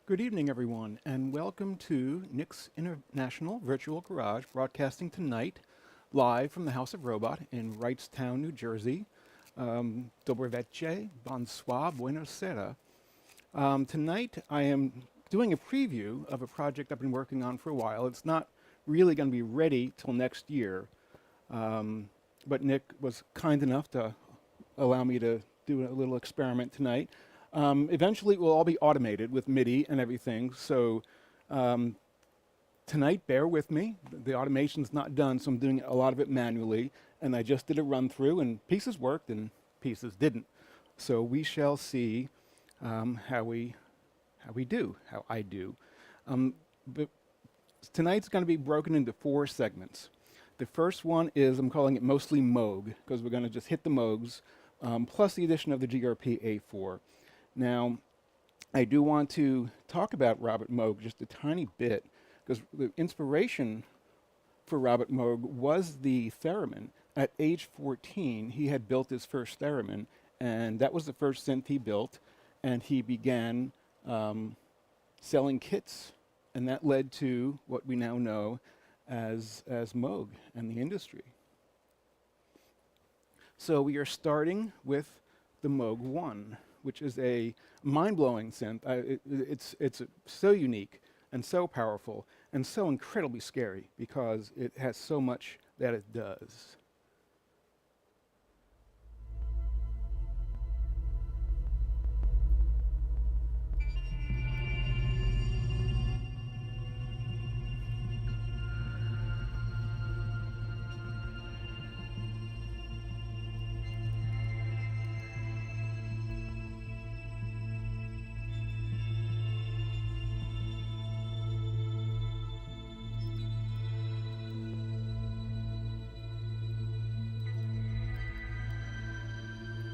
Good evening, everyone, and welcome to Nick's International Virtual Garage, broadcasting tonight live from the House of Robot in Wrightstown, New Jersey. Dobre večer, bonsoir, buenos sera. Tonight, I am doing a preview of a project I've been working on for a while. It's not really going to be ready till next year, but Nick was kind enough to allow me to do a little experiment tonight. Eventually, it will all be automated with MIDI and everything. So tonight, bear with me. The automation's not done, so I'm doing a lot of it manually. And I just did a run through, and pieces worked and pieces didn't. So we shall see how I do. But tonight's going to be broken into 4 segments. The first one is, I'm calling it mostly Moog, because we're going to just hit the Moogs, plus the addition of the GRP A4. Now, I do want to talk about Robert Moog just a tiny bit, because the inspiration for Robert Moog was the theremin. At age 14, he had built his first theremin, and that was the first synth he built, and he began selling kits, and that led to what we now know as Moog and the industry. So we are starting with the Moog 1, which is a mind-blowing synth. It's so unique and so powerful and so incredibly scary because it has so much that it does.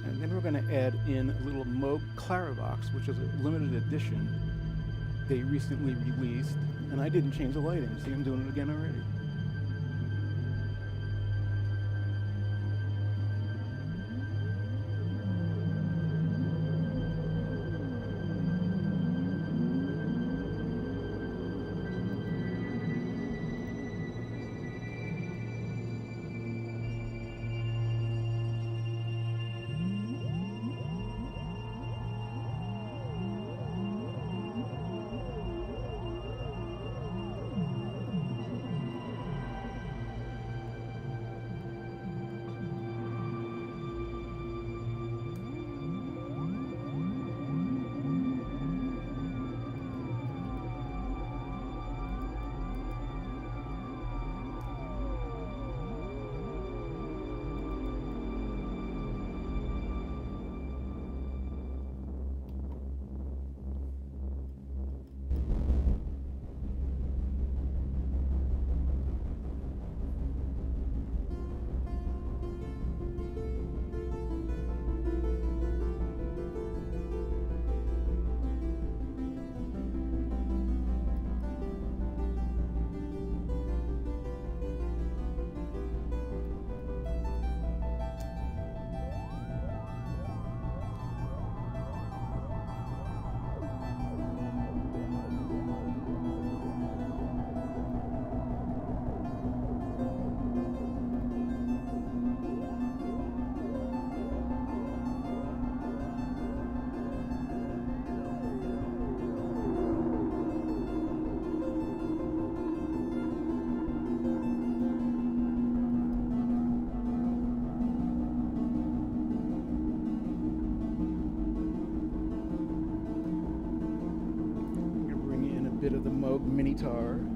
And then we're going to add in a little Moog Clarivox, which is a limited edition they recently released. And I didn't change the lighting. See, I'm doing it again already. Bit of the Moog Minitar.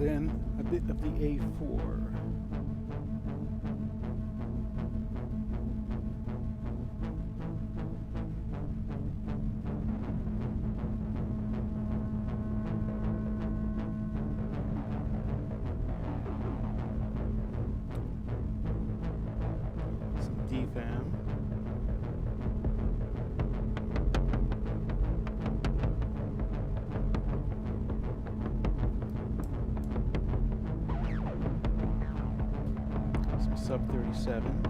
and then a bit of the A4. Some DFAM. Sub 37.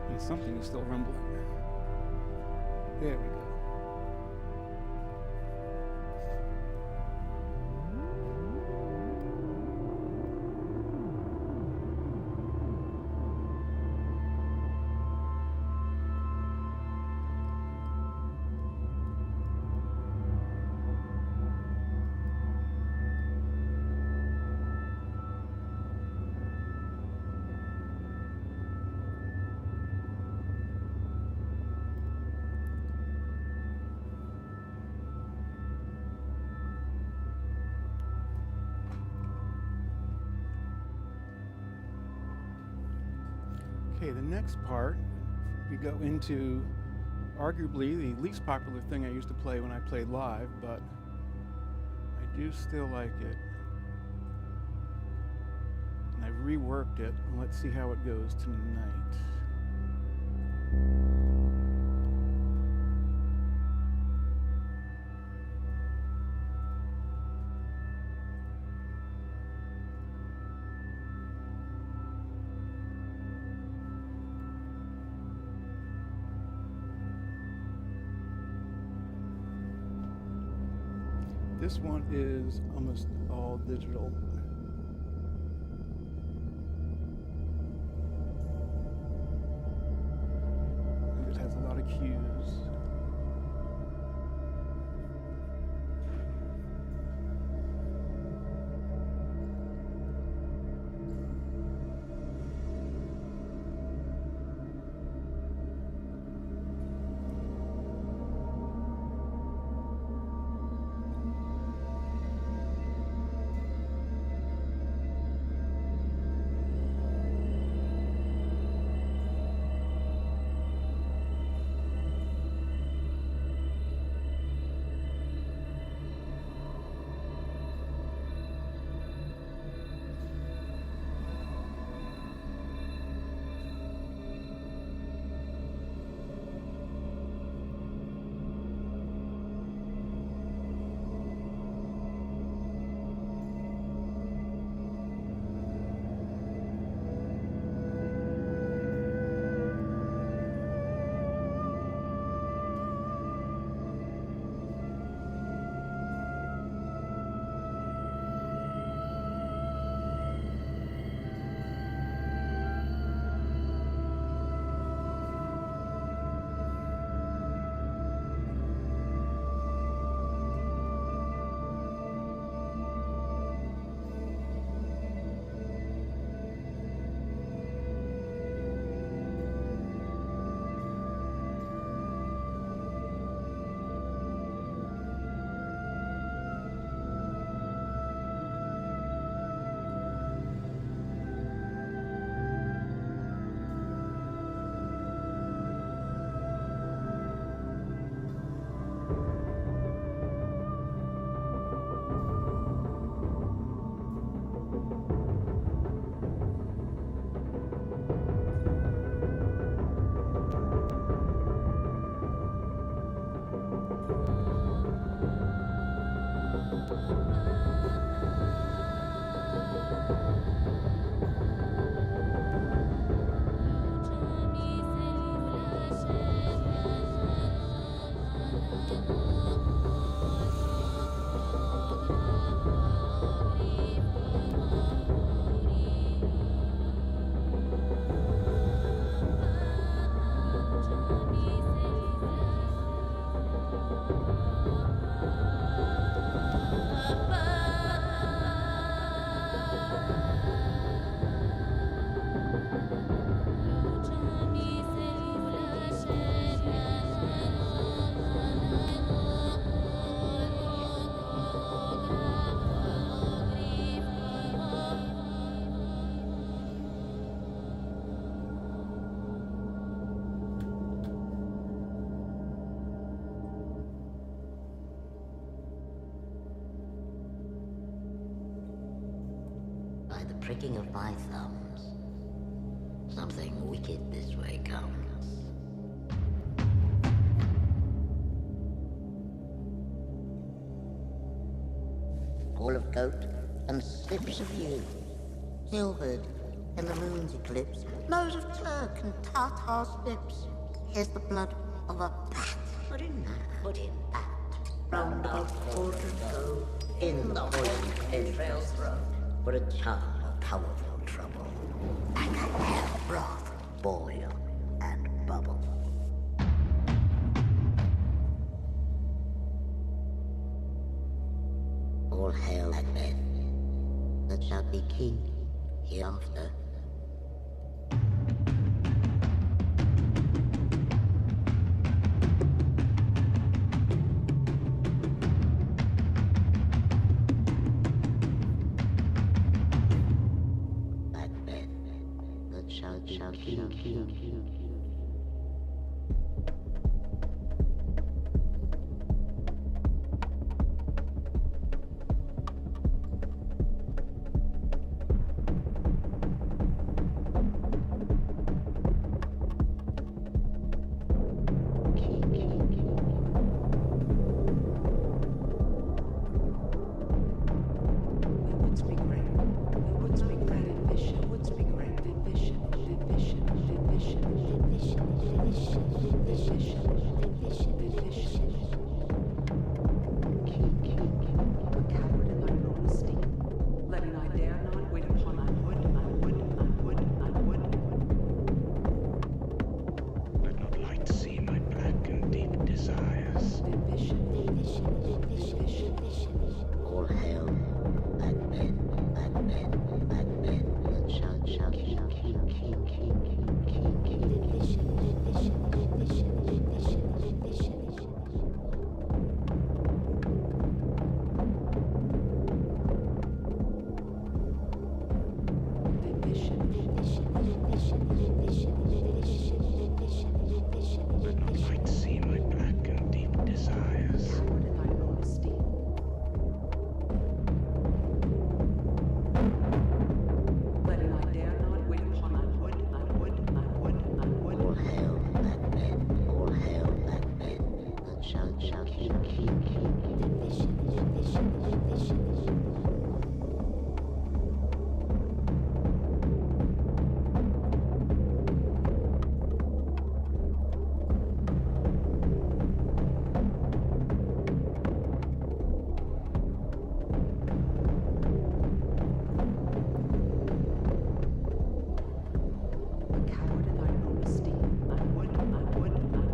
And something is still rumbling. There we go. Okay, the next part, we go into arguably the least popular thing I used to play when I played live, but I do still like it. And I've reworked it, and let's see how it goes tonight. This one is almost all digital. And it has a lot of cues. By the pricking of my thumbs, something wicked this way comes. All of goat and slips of ewe, silvered in the moon's eclipse, nose of Turk and Tartar slips. Here's the blood of a bat. Put in that, put in that. Round our quarters go, in the poison entrails throw, for a charm of powerful trouble, like a hell broth, boil and bubble. All hail that man that shall be king hereafter. That man that shall be All hail, black men, black men, black men, and shout, shout, king, king, king, king, king, king, king. Might see my black and deep desires. All hail, black men, all hail, black men, and shout, shout, king, king, king,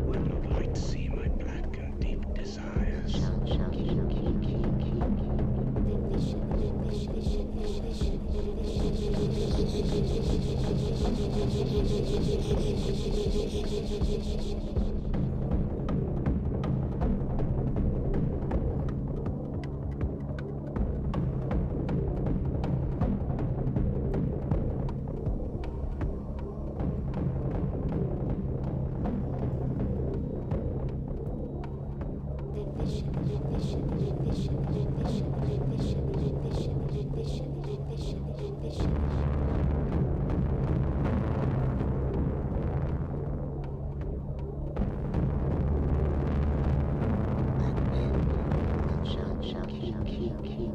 Would like to see my black and deep desires. shout, shout, king, king, king, king. Black men, and shout, shout, king, king, king.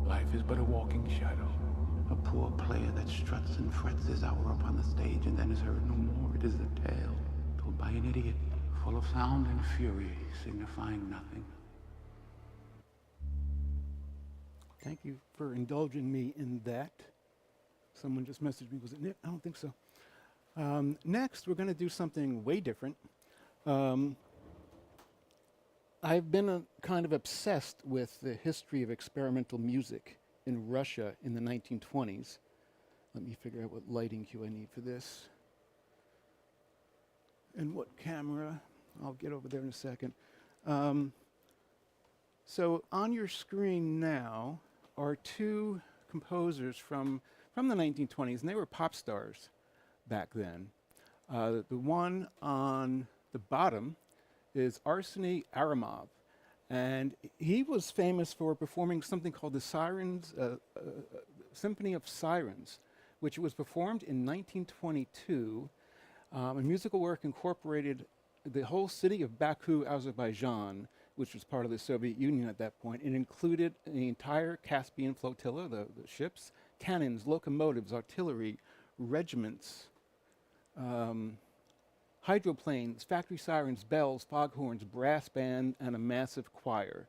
Life is but a walking shadow, a poor player that struts and frets his hour upon the stage and then is heard no more. It is the tale told by an idiot, full of sound and fury, signifying nothing. Thank you for indulging me in that. Someone just messaged me, was it Nick? I don't think so. Next, we're going to do something way different. I've been kind of obsessed with the history of experimental music in Russia in the 1920s. Let me figure out what lighting cue I need for this. And what camera. I'll get over there in a second. So on your screen now are two composers from the 1920s, and they were pop stars back then. The one on the bottom is Arseny Aramov, and he was famous for performing something called the Symphony of Sirens, which was performed in 1922. A musical work incorporated the whole city of Baku, Azerbaijan, which was part of the Soviet Union at that point. It included the entire Caspian flotilla, the ships, cannons, locomotives, artillery, regiments, hydroplanes, factory sirens, bells, foghorns, brass band, and a massive choir.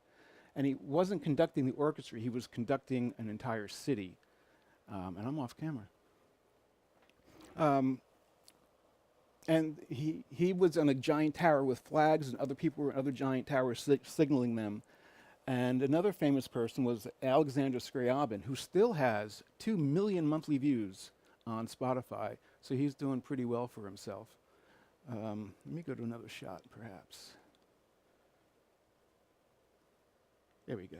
And he wasn't conducting the orchestra, he was conducting an entire city. And I'm off camera. And he was on a giant tower with flags, and other people were on other giant towers signaling them. And another famous person was Alexander Scriabin, who still has 2 million monthly views on Spotify. So he's doing pretty well for himself. Let me go to another shot, perhaps. There we go.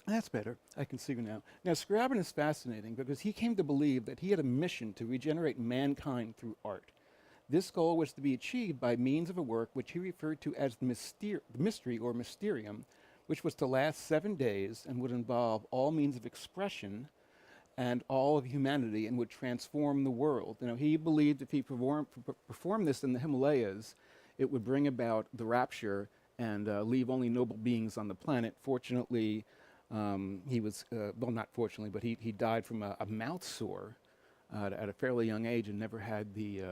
That's better. I can see you now. Now, Scriabin is fascinating because he came to believe that he had a mission to regenerate mankind through art. This goal was to be achieved by means of a work which he referred to as the mystery or mysterium, which was to last 7 days and would involve all means of expression and all of humanity and would transform the world. You know, he believed if he performed this in the Himalayas, it would bring about the rapture and leave only noble beings on the planet. Fortunately, he was, well, not fortunately, but he died from a mouth sore at a fairly young age and never had the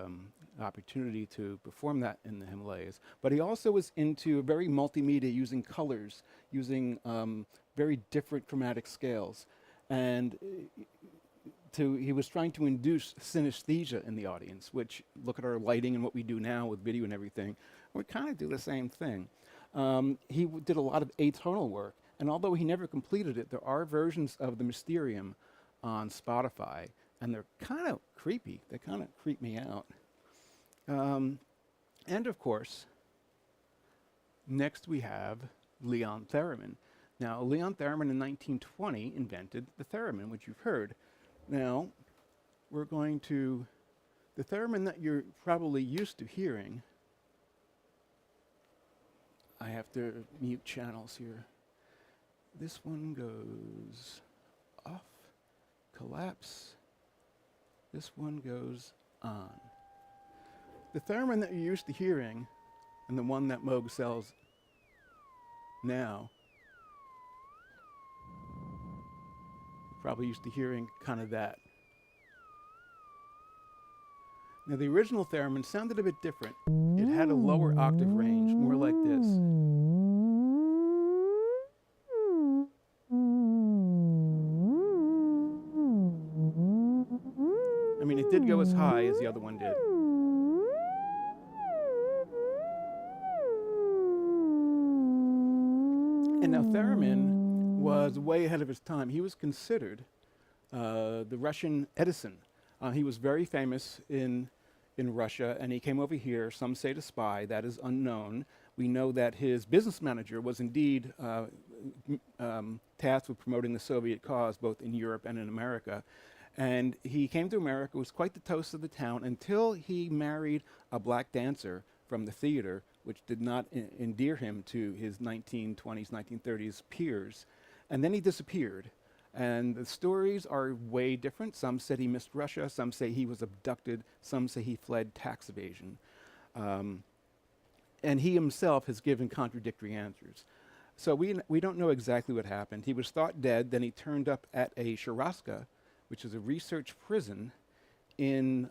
opportunity to perform that in the Himalayas. But he also was into very multimedia, using colors, using very different chromatic scales. And he was trying to induce synesthesia in the audience, which, look at our lighting and what we do now with video and everything, we kind of do the same thing. He did a lot of atonal work, and although he never completed it, there are versions of the Mysterium on Spotify, and they're kind of creepy. They kind of creep me out. And of course, next we have Leon Theremin. Now, Leon Theremin in 1920 invented the theremin, which you've heard. Now, we're going to, the theremin that you're probably used to hearing, I have to mute channels here. This one goes off, collapse. This one goes on. The theremin that you're used to hearing, and the one that Moog sells now, you're probably used to hearing kind of that. Now, the original theremin sounded a bit different. It had a lower octave range, more like this. I mean, it did go as high as the other one did. And now Theremin was way ahead of his time. He was considered the Russian Edison. He was very famous in Russia, and he came over here, some say to spy, that is unknown. We know that his business manager was indeed tasked with promoting the Soviet cause, both in Europe and in America. And he came to America, was quite the toast of the town, until he married a black dancer from the theater, which did not endear him to his 1920s, 1930s peers. And then he disappeared. And the stories are way different. Some said he missed Russia, some say he was abducted, some say he fled tax evasion. And he himself has given contradictory answers. So we don't know exactly what happened. He was thought dead, then he turned up at a Sharaska, which is a research prison in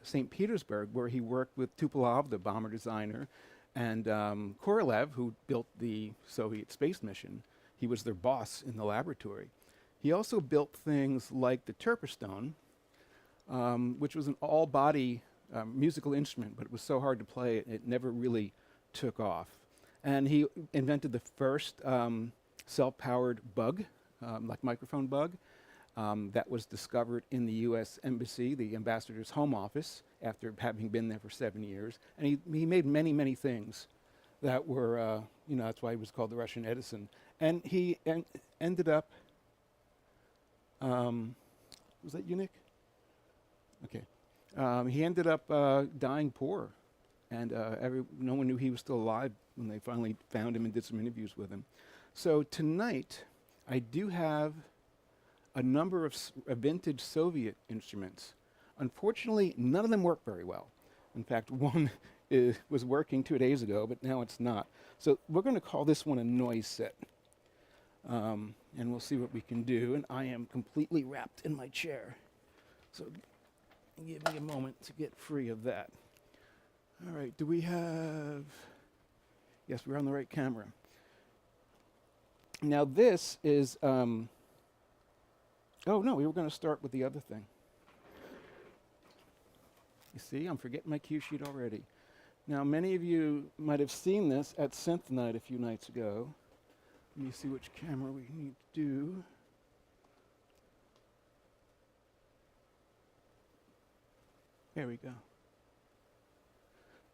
St. Petersburg, where he worked with Tupolev, the bomber designer, and Korolev, who built the Soviet space mission. He was their boss in the laboratory. He also built things like the Terpistone, which was an all-body musical instrument, but it was so hard to play, it never really took off. And he invented the first self-powered bug, like microphone bug, that was discovered in the U.S. Embassy, the ambassador's home office, after having been there for 7 years. And he made many, many things that were, that's why he was called the Russian Edison. And he ended up, was that you, Nick? Okay. He ended up dying poor, and no one knew he was still alive when they finally found him and did some interviews with him. So tonight, I do have a number of vintage Soviet instruments. Unfortunately, none of them work very well. In fact, one was working 2 days ago, but now it's not. So we're going to call this one a noise set. And we'll see what we can do. And I am completely wrapped in my chair. So give me a moment to get free of that. All right, do we have... Yes, we're on the right camera. Now this is... Oh no, we were going to start with the other thing. You see, I'm forgetting my cue sheet already. Now, many of you might have seen this at Synth Night a few nights ago. Let me see which camera we need to do. There we go.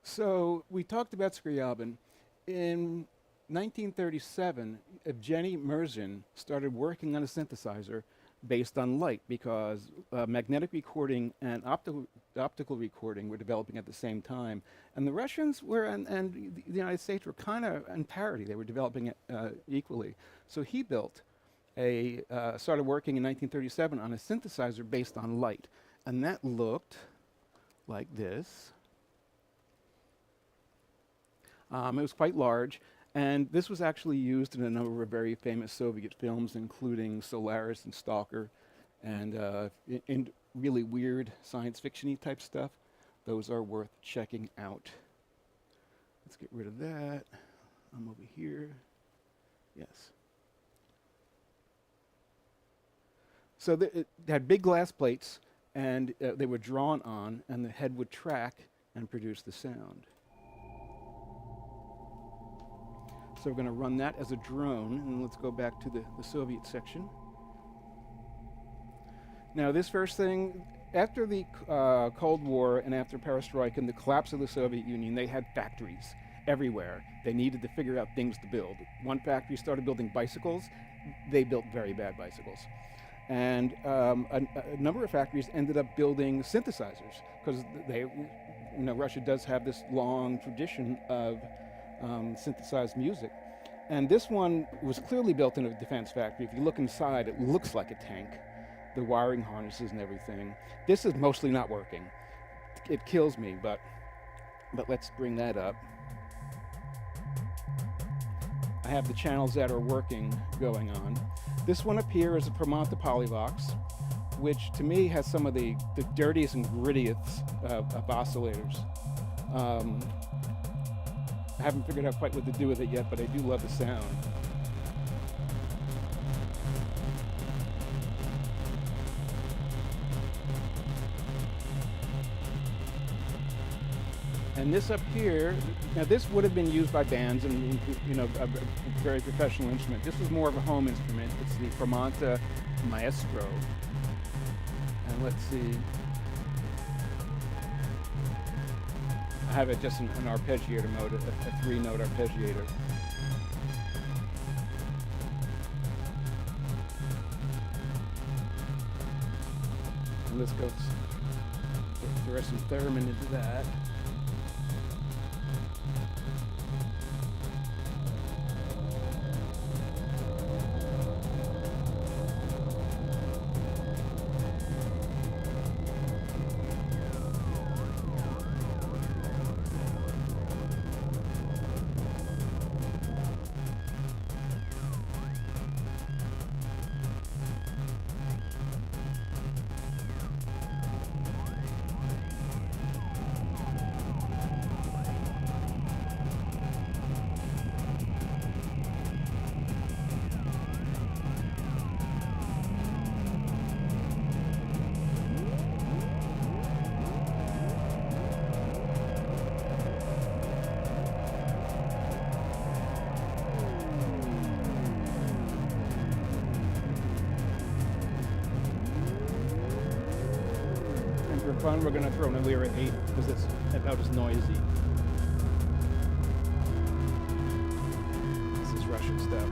So we talked about Scriabin. In 1937, Evgeny Merzhin started working on a synthesizer based on light because magnetic recording and optical recording were developing at the same time. And the Russians were, and the United States were kind of in parity. They were developing it equally. So he built started working in 1937 on a synthesizer based on light. And that looked like this. It was quite large, and this was actually used in a number of very famous Soviet films, including Solaris and Stalker, and in really weird science fiction-y type stuff. Those are worth checking out. Let's get rid of that. I'm over here. Yes. So it had big glass plates, and they were drawn on, and the head would track and produce the sound. So we're going to run that as a drone, and let's go back to the Soviet section. Now this first thing, after the Cold War and after Perestroika and the collapse of the Soviet Union, they had factories everywhere. They needed to figure out things to build. One factory started building bicycles. They built very bad bicycles. And a number of factories ended up building synthesizers because Russia does have this long tradition of synthesized music. And this one was clearly built in a defense factory. If you look inside, it looks like a tank. The wiring harnesses and everything. This is mostly not working. It kills me, but let's bring that up. I have the channels that are working going on. This one up here is a Pramanta Polyvox, which to me has some of the dirtiest and grittiest of oscillators. I haven't figured out quite what to do with it yet, but I do love the sound. And this up here, now this would have been used by bands and a very professional instrument. This was more of a home instrument. It's the Pramanta Maestro. And let's see. I have it just in an arpeggiator mode, a 3-note arpeggiator. And let's go throw some theremin into that. For fun, we're going to throw an Alira 8 because it's about as noisy. This is Russian stuff.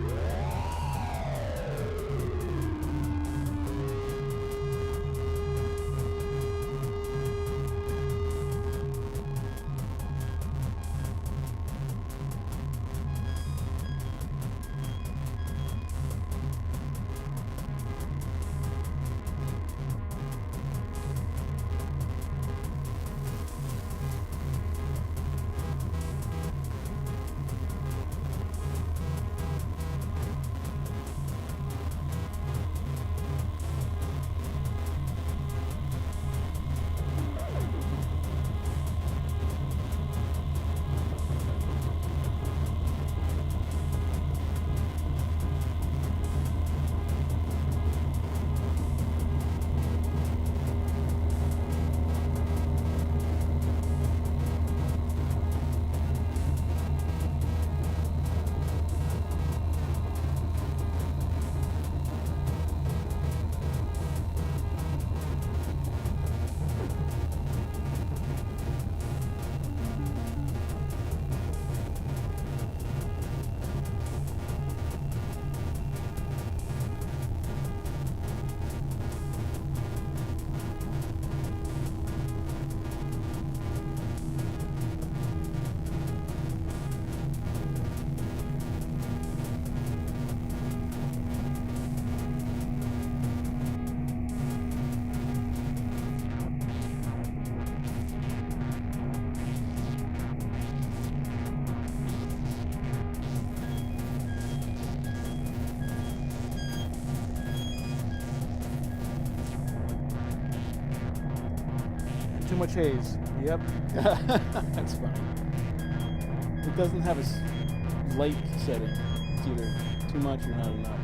much haze. Yep. That's funny. It doesn't have a light setting. It's either too much or not enough.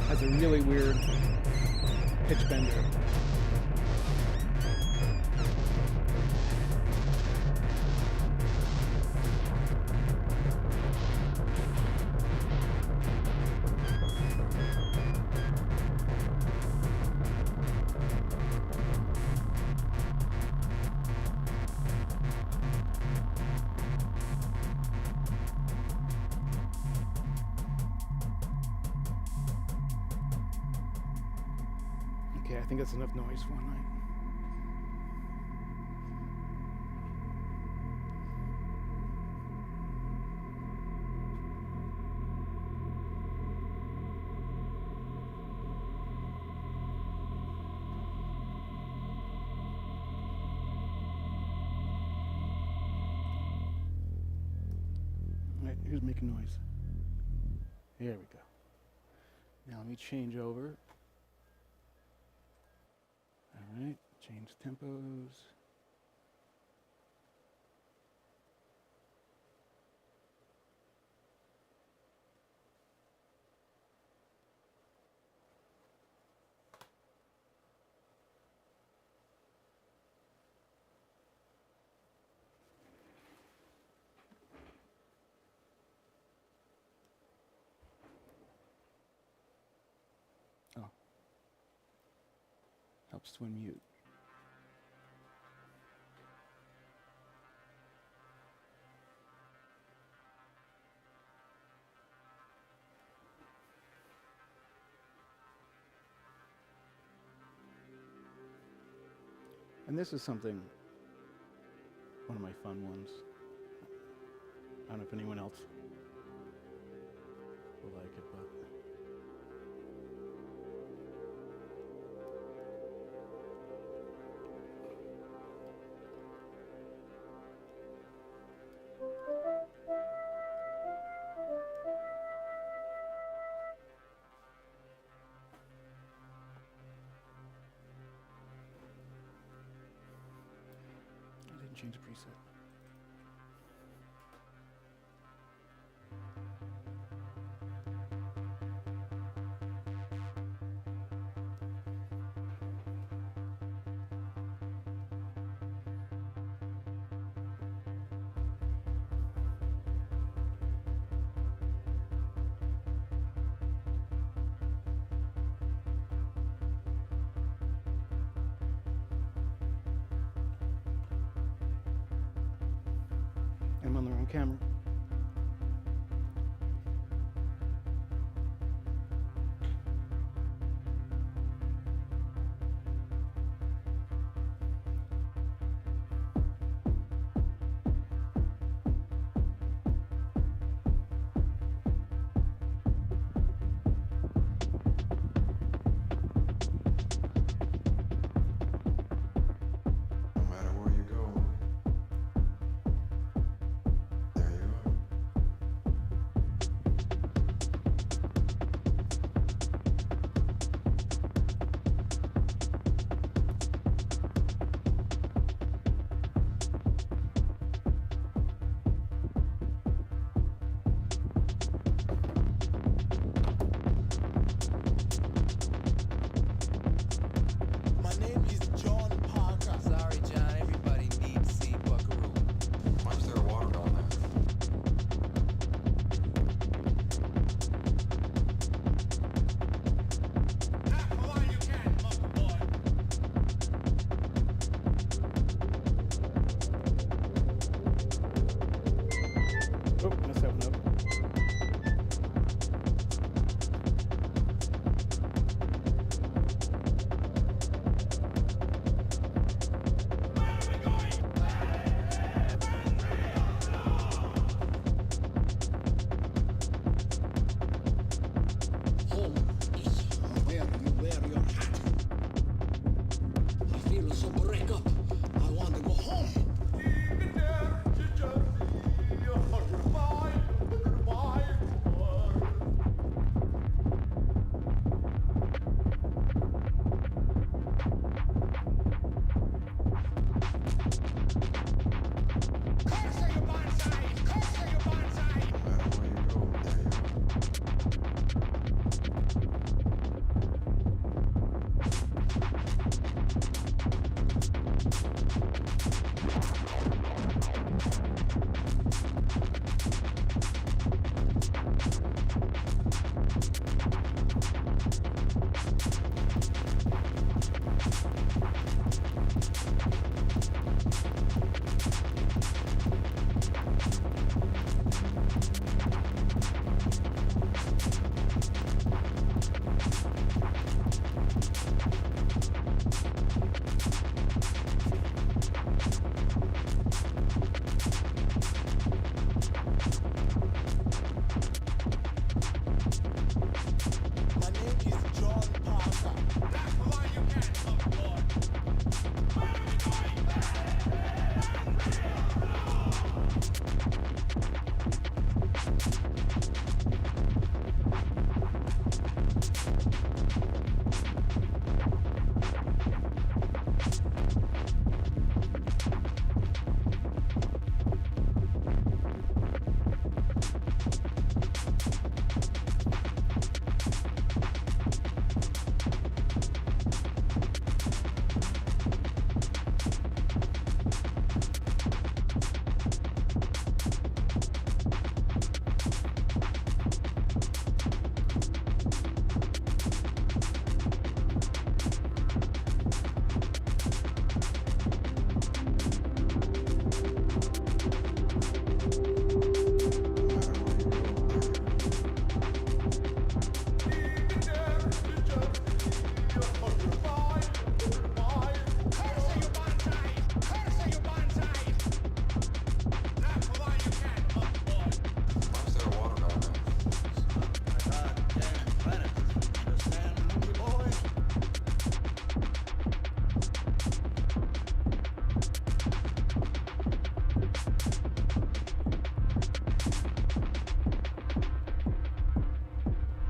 Has a really weird pitch bender. Okay, I think that's enough noise for one night. All right, who's making noise? There we go. Now let me change over. All right, change tempos. Oh, helps to unmute. And this is something, one of my fun ones. I don't know if anyone else will like it, but I didn't change the preset. I'm on the wrong camera. My name is John Parker. That's the one you can come for.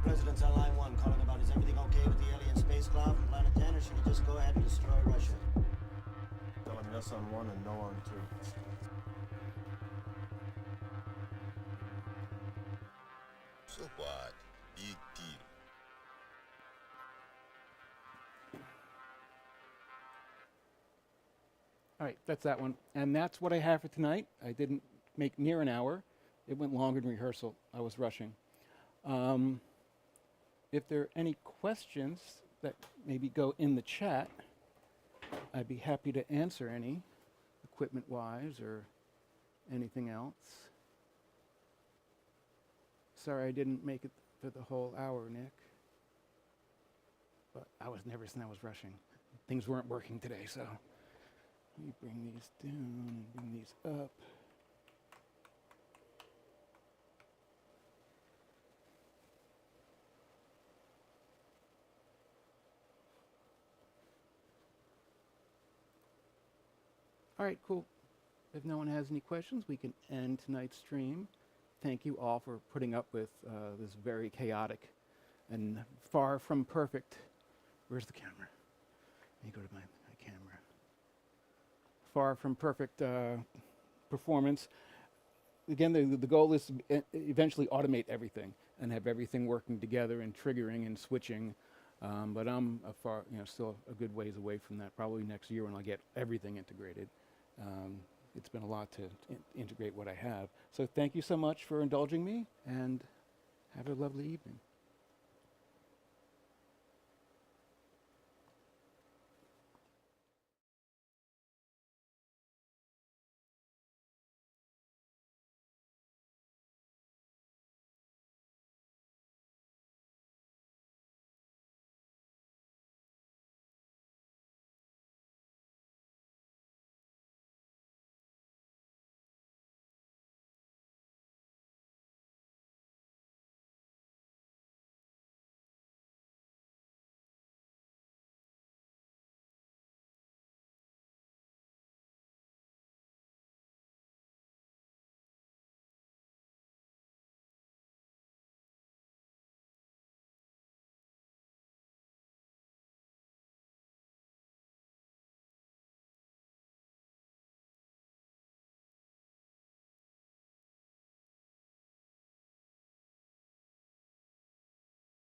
President's on line 1 calling about is everything okay with the alien spacecraft from planet 10 or should he just go ahead and destroy Russia? Tell him yes on 1 and no on 2. So what? Big deal. All right, that's that one. And that's what I have for tonight. I didn't make near an hour. It went longer than rehearsal. I was rushing. If there are any questions that maybe go in the chat, I'd be happy to answer any, equipment-wise or anything else. Sorry I didn't make it for the whole hour, Nick. But I was nervous and I was rushing. Things weren't working today, so let me bring these down and bring these up. All right, cool. If no one has any questions, we can end tonight's stream. Thank you all for putting up with this very chaotic and far from perfect. Where's the camera? Let me go to my camera. Far from perfect performance. Again, the goal is to eventually automate everything and have everything working together and triggering and switching. But I'm still a good ways away from that. Probably next year when I'll get everything integrated. It's been a lot to integrate what I have. So thank you so much for indulging me, and have a lovely evening.